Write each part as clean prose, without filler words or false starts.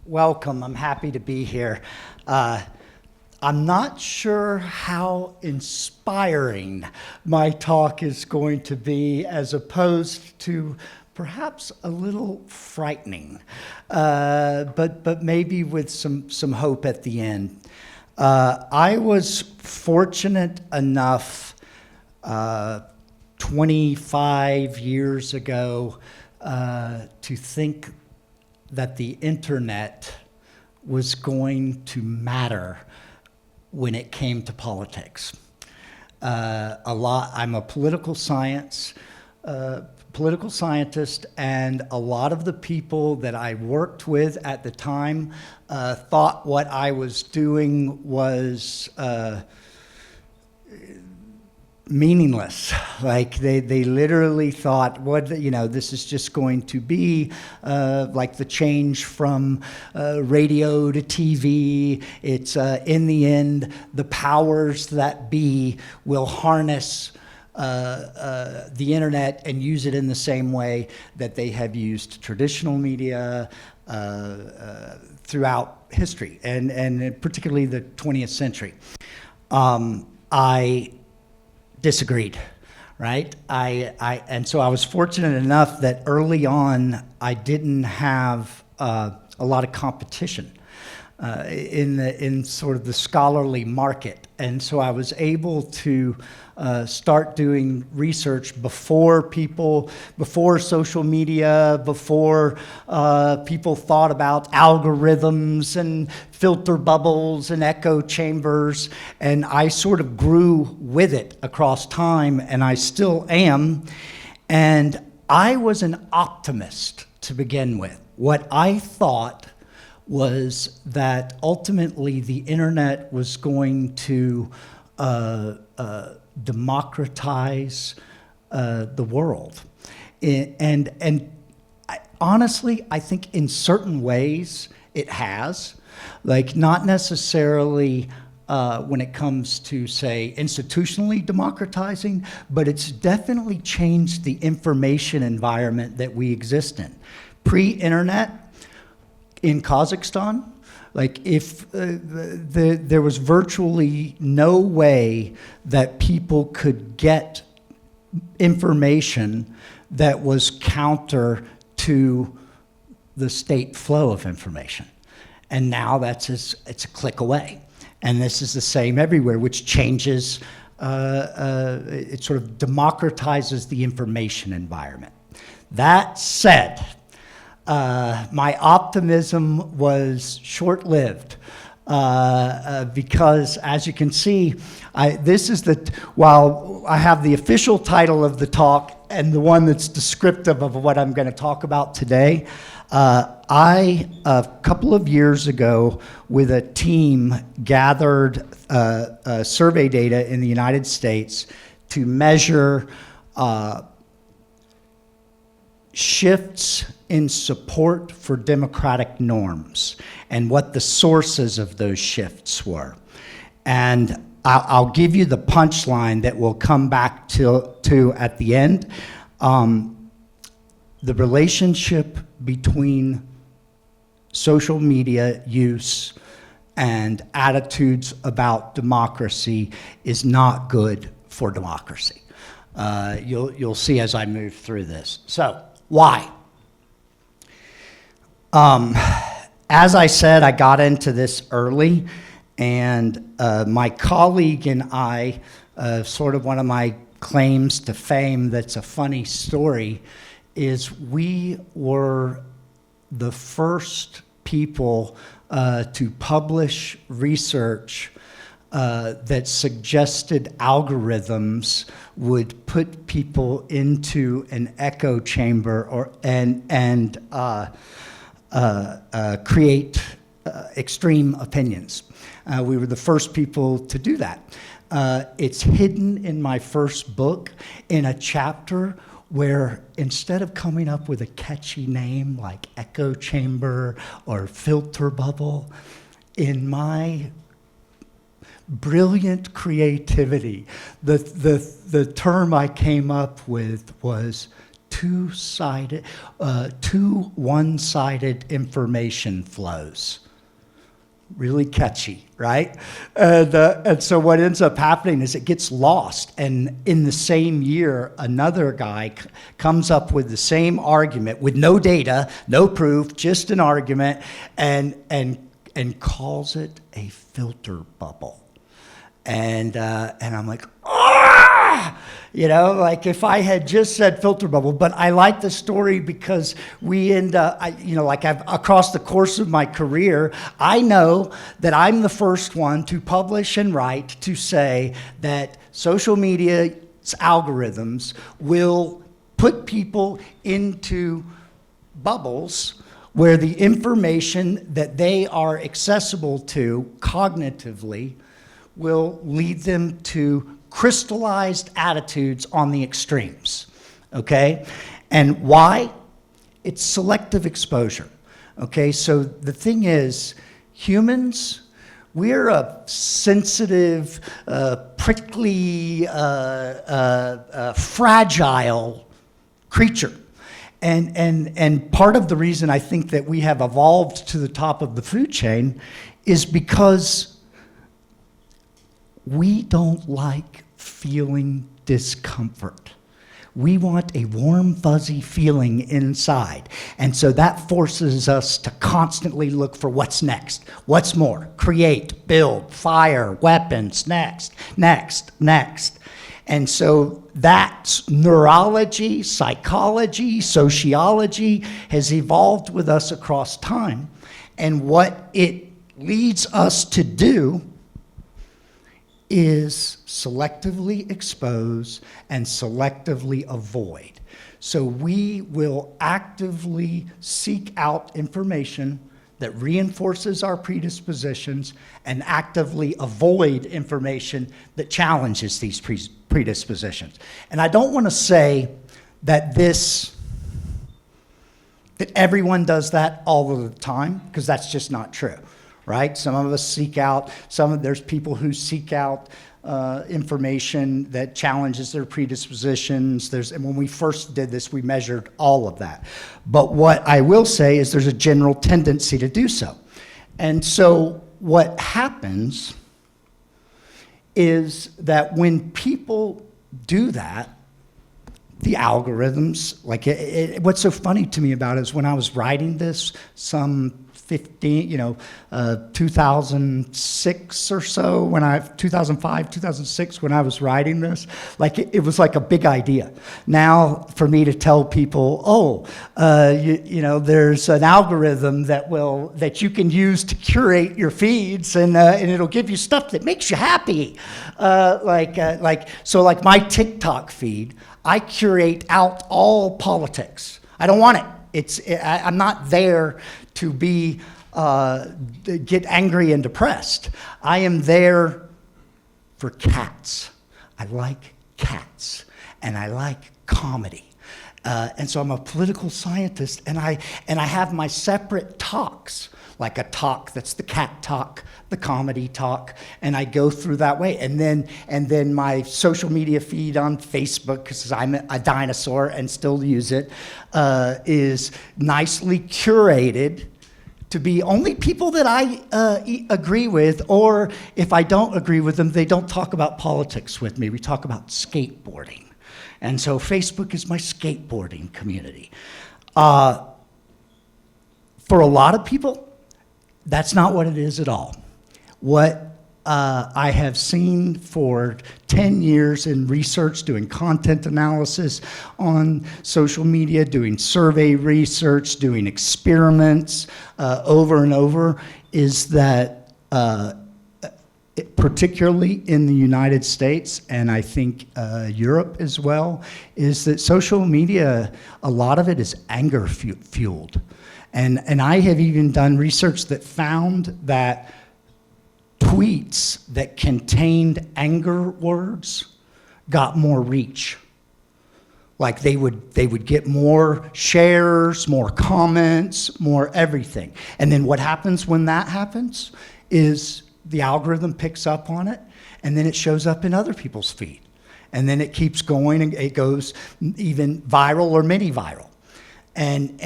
welcome. I'm happy to be here. I'm not sure how inspiring my talk is going to be, as opposed to perhaps a little frightening, but maybe with some hope at the end. I was fortunate enough 25 years ago to think that the internet was going to matter when it came to politics. I'm a political scientist, and a lot of the people that I worked with at the time thought what I was doing was meaningless. Like they literally thought, this is just going to be like the change from radio to TV. It's in the end, the powers that be will harness the internet and use it in the same way that they have used traditional media throughout history, and particularly the 20th century. I disagreed, right? And so I was fortunate enough that early on I didn't have a lot of competition in sort of the scholarly market, and so I was able to start doing research before social media, before people thought about algorithms and filter bubbles and echo chambers, and I sort of grew with it across time, and I still am. And I was an optimist to begin with. What I thought was that ultimately the internet was going to democratize the world. And honestly, I think in certain ways it has. Like, not necessarily when it comes to, say, institutionally democratizing, but it's definitely changed the information environment that we exist in. Pre-internet, in Kazakhstan, like if there was virtually no way that people could get information that was counter to the state flow of information. And now it's a click away. And this is the same everywhere, which changes, it sort of democratizes the information environment. That said, my optimism was short-lived because, as you can see, while I have the official title of the talk and the one that's descriptive of what I'm going to talk about today, I, a couple of years ago, with a team, gathered survey data in the United States to measure shifts in support for democratic norms and what the sources of those shifts were. And I'll give you the punchline that we'll come back to at the end. The relationship between social media use and attitudes about democracy is not good for democracy. You'll see as I move through this. So, why? As I said, I got into this early, and my colleague and I, sort of one of my claims to fame that's a funny story, is we were the first people to publish research that suggested algorithms would put people into an echo chamber and create extreme opinions. We were the first people to do that. It's hidden in my first book in a chapter where, instead of coming up with a catchy name like echo chamber or filter bubble, in my brilliant creativity, the term I came up with was two-sided, two one-sided information flows. Really catchy, right? And so what ends up happening is it gets lost. And in the same year, another guy comes up with the same argument with no data, no proof, just an argument, and calls it a filter bubble. And I'm like, ah! You know, like if I had just said filter bubble, but I like the story because we end up, across the course of my career, I know that I'm the first one to publish and write to say that social media's algorithms will put people into bubbles where the information that they are accessible to cognitively will lead them to crystallized attitudes on the extremes, okay? And why? It's selective exposure, okay? So the thing is, humans, we're a sensitive, prickly, fragile creature. And part of the reason I think that we have evolved to the top of the food chain is because we don't like feeling discomfort. We want a warm, fuzzy feeling inside. And so that forces us to constantly look for what's next, what's more, create, build, fire, weapons, next. And so that's neurology, psychology, sociology has evolved with us across time. And what it leads us to do is selectively expose and selectively avoid. So we will actively seek out information that reinforces our predispositions and actively avoid information that challenges these predispositions. And I don't want to say that that everyone does that all of the time, because that's just not true. Right? Some of us seek out, there's people who seek out information that challenges their predispositions. And when we first did this, we measured all of that. But what I will say is there's a general tendency to do so. And so what happens is that when people do that, the algorithms, what's so funny to me about it is when I was writing this, 2006 or so, 2005, 2006, when I was writing this, it was like a big idea. Now, for me to tell people, there's an algorithm that you can use to curate your feeds, and it'll give you stuff that makes you happy. So my TikTok feed, I curate out all politics. I don't want it. I'm not there to get angry and depressed. I am there for cats. I like cats, and I like comedy. And so I'm a political scientist, and I have my separate talks, like a talk that's the cat talk, the comedy talk, and I go through that way. And then my social media feed on Facebook, because I'm a dinosaur and still use it, is nicely curated to be only people that I agree with, or if I don't agree with them, they don't talk about politics with me. We talk about skateboarding. And so Facebook is my skateboarding community. For a lot of people, that's not what it is at all. What I have seen for 10 years in research, doing content analysis on social media, doing survey research, doing experiments over and over, is that particularly in the United States, and I think Europe as well, is that social media, a lot of it is anger fueled. And I have even done research that found that tweets that contained anger words got more reach. Like they would get more shares, more comments, more everything. And then what happens when that happens is the algorithm picks up on it, and then it shows up in other people's feed. and then it keeps going, and it goes even viral or mini viral. And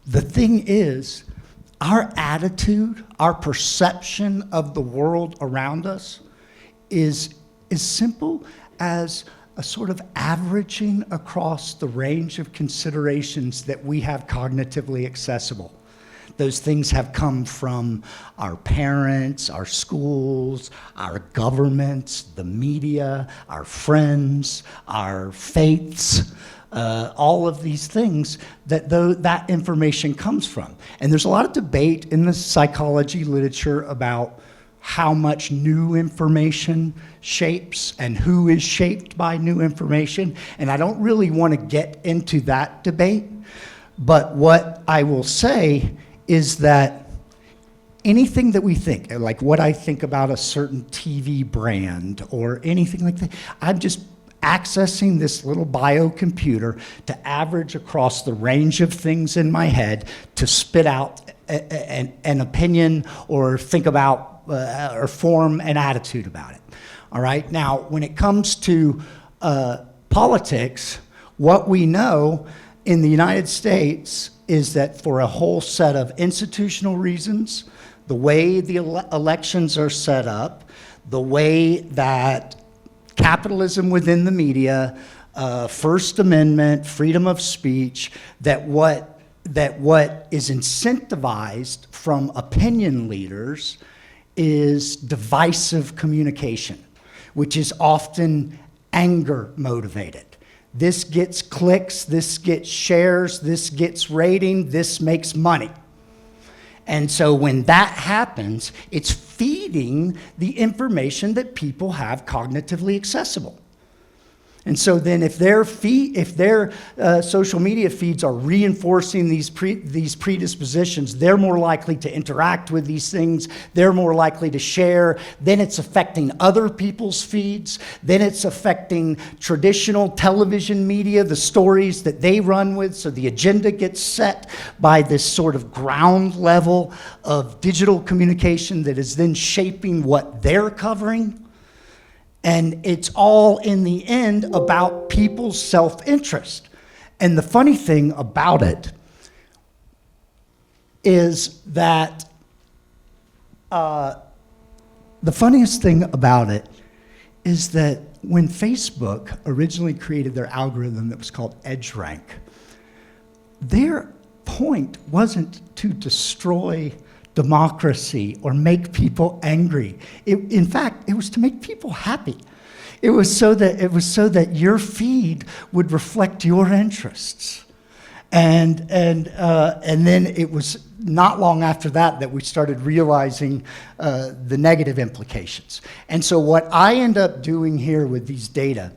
the thing is, our attitude, our perception of the world around us is as simple as a sort of averaging across the range of considerations that we have cognitively accessible. Those things have come from our parents, our schools, our governments, the media, our friends, our faiths, all of these things that information comes from. And there's a lot of debate in the psychology literature about how much new information shapes and who is shaped by new information. And I don't really want to get into that debate, but what I will say is that anything that we think, like what I think about a certain TV brand or anything like that, I'm just accessing this little biocomputer to average across the range of things in my head to spit out an opinion or think about or form an attitude about it. All right? Now, when it comes to politics, what we know in the United States is that for a whole set of institutional reasons, the way the elections are set up, the way that capitalism within the media, First Amendment, freedom of speech, that what is incentivized from opinion leaders is divisive communication, which is often anger motivated. This gets clicks, this gets shares, this gets rating, this makes money. And so when that happens, it's feeding the information that people have cognitively accessible. And so then if their social media feeds are reinforcing these predispositions, they're more likely to interact with these things, they're more likely to share, then it's affecting other people's feeds, then it's affecting traditional television media, the stories that they run with, so the agenda gets set by this sort of ground level of digital communication that is then shaping what they're covering. And it's all, in the end, about people's self-interest. And the funny thing about it is that, the funniest thing about it is that when Facebook originally created their algorithm that was called EdgeRank, their point wasn't to destroy democracy or make people angry. In fact, it was to make people happy. It was so that your feed would reflect your interests. And then it was not long after that we started realizing the negative implications. And so what I end up doing here with these data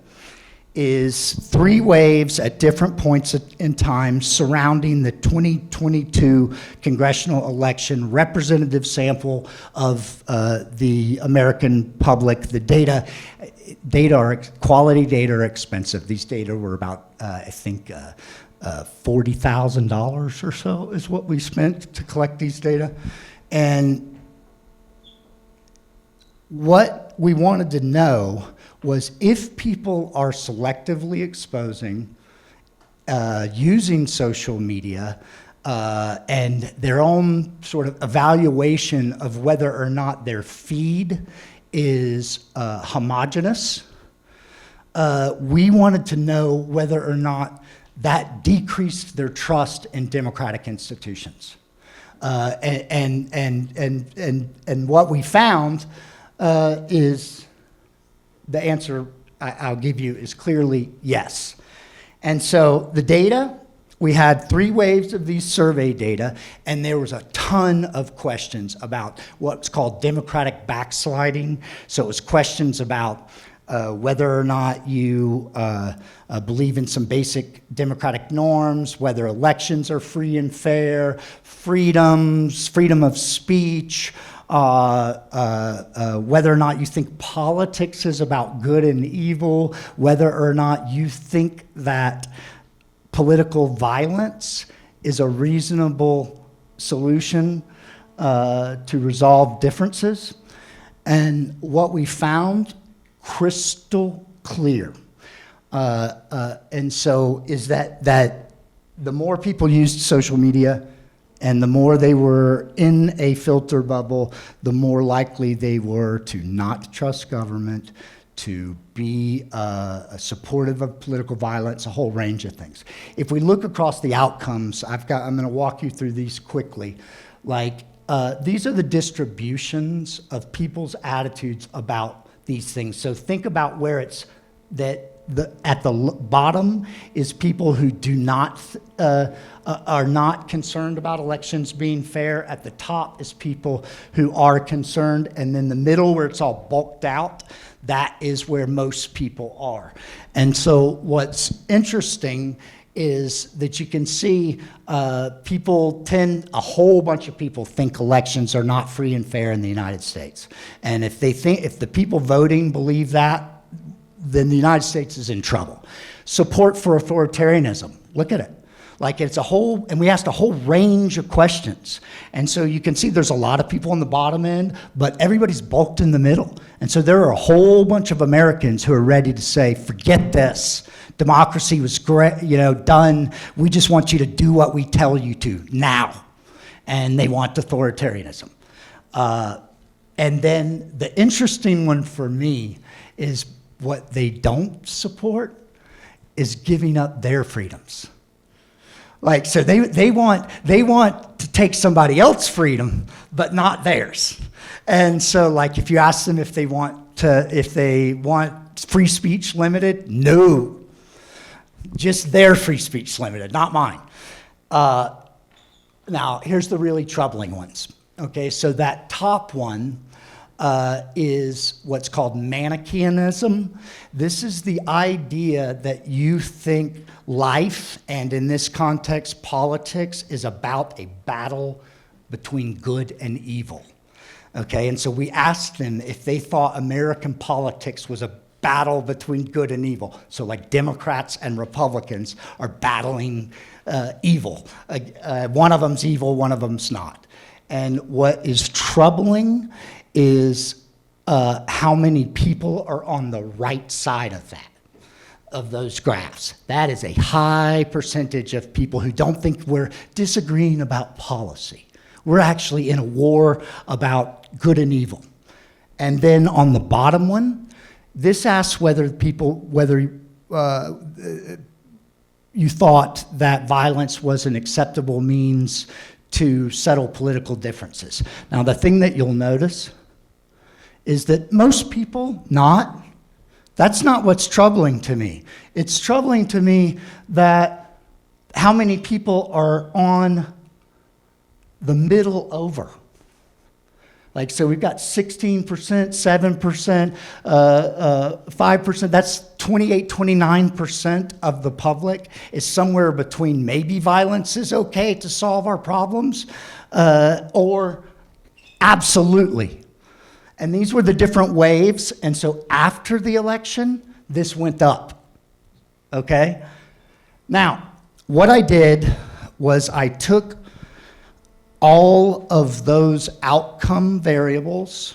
is 3 waves at different points in time surrounding the 2022 congressional election, representative sample of the American public. The quality data are expensive. These data were about, I think, $40,000 or so is what we spent to collect these data. And what we wanted to know was if people are selectively exposing, using social media, and their own sort of evaluation of whether or not their feed is homogeneous, we wanted to know whether or not that decreased their trust in democratic institutions. And what we found is the answer I'll give you is clearly yes. And so the data, we had 3 waves of these survey data, and there was a ton of questions about what's called democratic backsliding. So it was questions about whether or not you believe in some basic democratic norms, whether elections are free and fair, freedom of speech, whether or not you think politics is about good and evil, whether or not you think that political violence is a reasonable solution to resolve differences. And what we found crystal clear. And so is that the more people used social media and the more they were in a filter bubble, the more likely they were to not trust government, to be supportive of political violence, a whole range of things. If we look across the outcomes, I'm going to walk you through these quickly. Like, these are the distributions of people's attitudes about these things. So think about where it's that at the bottom is people who do not are not concerned about elections being fair. At the top is people who are concerned, and then the middle, where it's all bulked out, that is where most people are. And so what's interesting is that you can see a whole bunch of people think elections are not free and fair in the United States. And if the people voting believe that, then the United States is in trouble. Support for authoritarianism, look at it. Like, it's and we asked a whole range of questions. And so you can see there's a lot of people on the bottom end, but everybody's bulked in the middle. And so there are a whole bunch of Americans who are ready to say, forget this. Democracy was great, done. We just want you to do what we tell you to now. And they want authoritarianism. And then the interesting one for me is what they don't support is giving up their freedoms. Like, so they want to take somebody else's freedom, but not theirs. And so, like, if you ask them if they want free speech limited, no, just their free speech limited, not mine. Now, here's the really troubling ones. Okay, so that top one is what's called Manichaeanism. This is the idea that you think life, and in this context, politics, is about a battle between good and evil. Okay, and so we asked them if they thought American politics was a battle between good and evil. So like Democrats and Republicans are battling evil. One of them's evil, one of them's not. And what is troubling is how many people are on the right side of that, of those graphs. That is a high percentage of people who don't think we're disagreeing about policy. We're actually in a war about good and evil. And then on the bottom one, this asks whether you thought that violence was an acceptable means to settle political differences. Now, the thing that you'll notice is that most people not. That's not what's troubling to me. It's troubling to me that how many people are on the middle over. Like, so we've got 16%, 7%, 5%, that's 28, 29% of the public is somewhere between maybe violence is okay to solve our problems, or absolutely. And these were the different waves, and so after the election, this went up, okay? Now, what I did was I took all of those outcome variables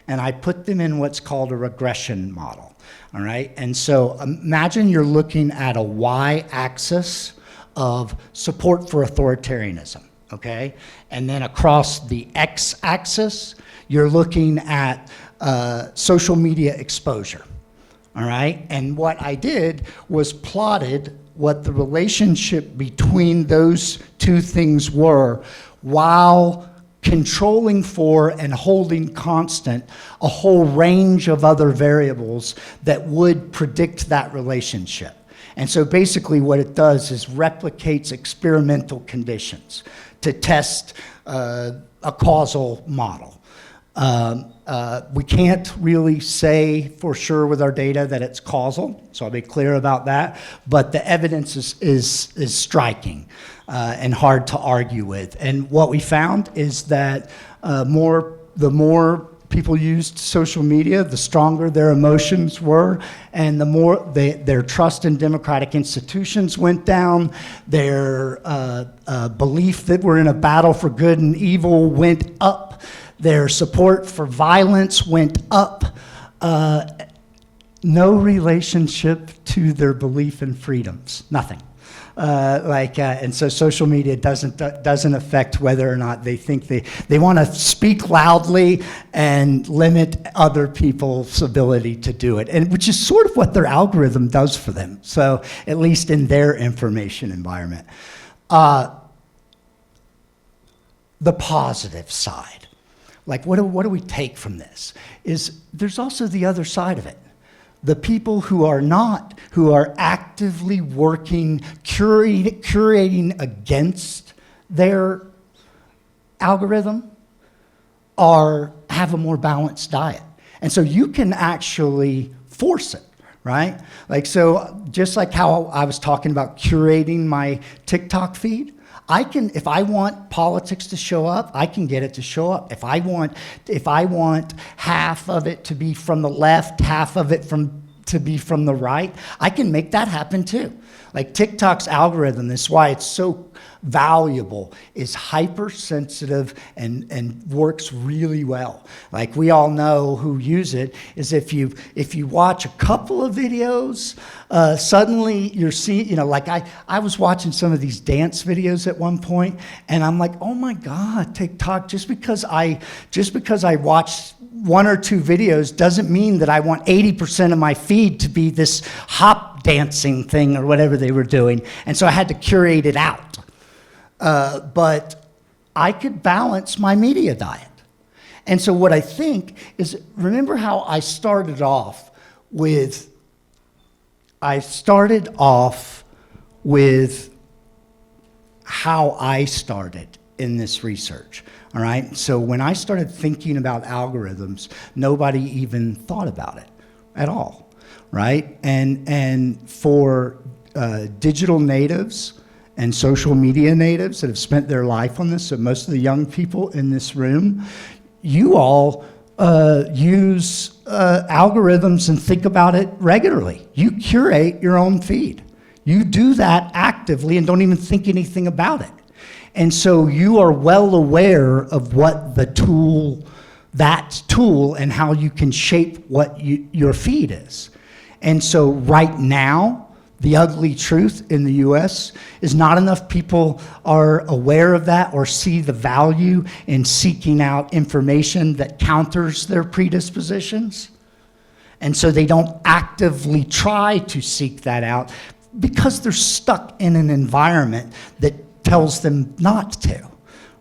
and I put them in what's called a regression model, all right? And so imagine you're looking at a y-axis of support for authoritarianism, okay? And then across the x-axis, you're looking at social media exposure, all right? And what I did was plotted what the relationship between those two things were while controlling for and holding constant a whole range of other variables that would predict that relationship. And so basically what it does is replicates experimental conditions to test a causal model. We can't really say for sure with our data that it's causal, so I'll be clear about that, but the evidence is striking and hard to argue with. And what we found is that the more people used social media, the stronger their emotions were, and the more their trust in democratic institutions went down, their belief that we're in a battle for good and evil went up, their support for violence went up, no relationship to their belief in freedoms, nothing. And so social media doesn't affect whether or not they think they want to speak loudly and limit other people's ability to do it, and which is sort of what their algorithm does for them. So at least in their information environment. The positive side, like what do we take from this, is there's also the other side of it. The people who are actively working, curating against their algorithm have a more balanced diet. And so you can actually force it, right? Like, so just like how I was talking about curating my TikTok feed, if I want politics to show up, I can get it to show up. If I want half of it to be from the left, half of it to be from the right, I can make that happen too. Like TikTok's algorithm, this is why it's so valuable, is hypersensitive and works really well. Like we all know who use it, is if you watch a couple of videos, suddenly you're seeing, like I was watching some of these dance videos at one point, and I'm like, oh my God, TikTok, just because I watched one or two videos doesn't mean that I want 80% of my feed to be this hop dancing thing or whatever they were doing. And so I had to curate it out. But I could balance my media diet. And so what I think is, remember how I started off with how I started in this research. All right, so when I started thinking about algorithms, nobody even thought about it at all, right? And for digital natives and social media natives that have spent their life on this, so most of the young people in this room, you all use algorithms and think about it regularly. You curate your own feed. You do that actively and don't even think anything about it. And so you are well aware of what that tool and how you can shape what your feed is. And so right now, the ugly truth in the US is not enough people are aware of that or see the value in seeking out information that counters their predispositions. And so they don't actively try to seek that out because they're stuck in an environment that tells them not to,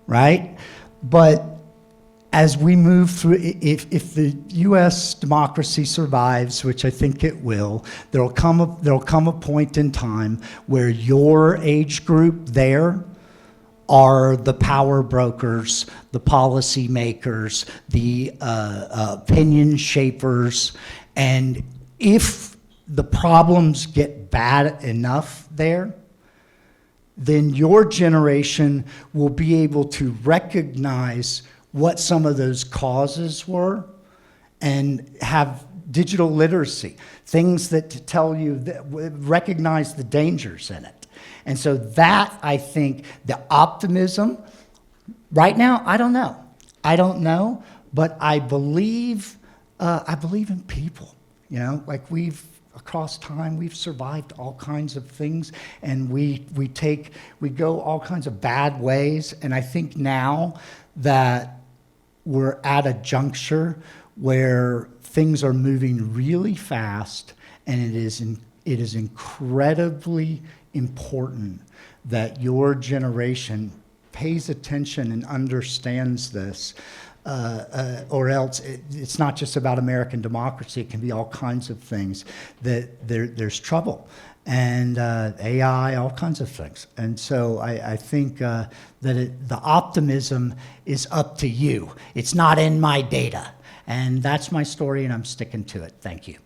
right? But as we move through, if the U.S. democracy survives, which I think it will, there'll come a point in time where your age group there are the power brokers, the policy makers, the opinion shapers, and if the problems get bad enough there, then your generation will be able to recognize what some of those causes were and have digital literacy, things that tell you, that recognize the dangers in it. And so that, I think, the optimism, right now, I don't know, but I believe in people, like across time, we've survived all kinds of things, and we go all kinds of bad ways. And I think now that we're at a juncture where things are moving really fast, and it is incredibly important that your generation pays attention and understands this. Or else it's not just about American democracy, it can be all kinds of things, that there's trouble, and AI, all kinds of things. And so I think that the optimism is up to you. It's not in my data. And that's my story, and I'm sticking to it. Thank you.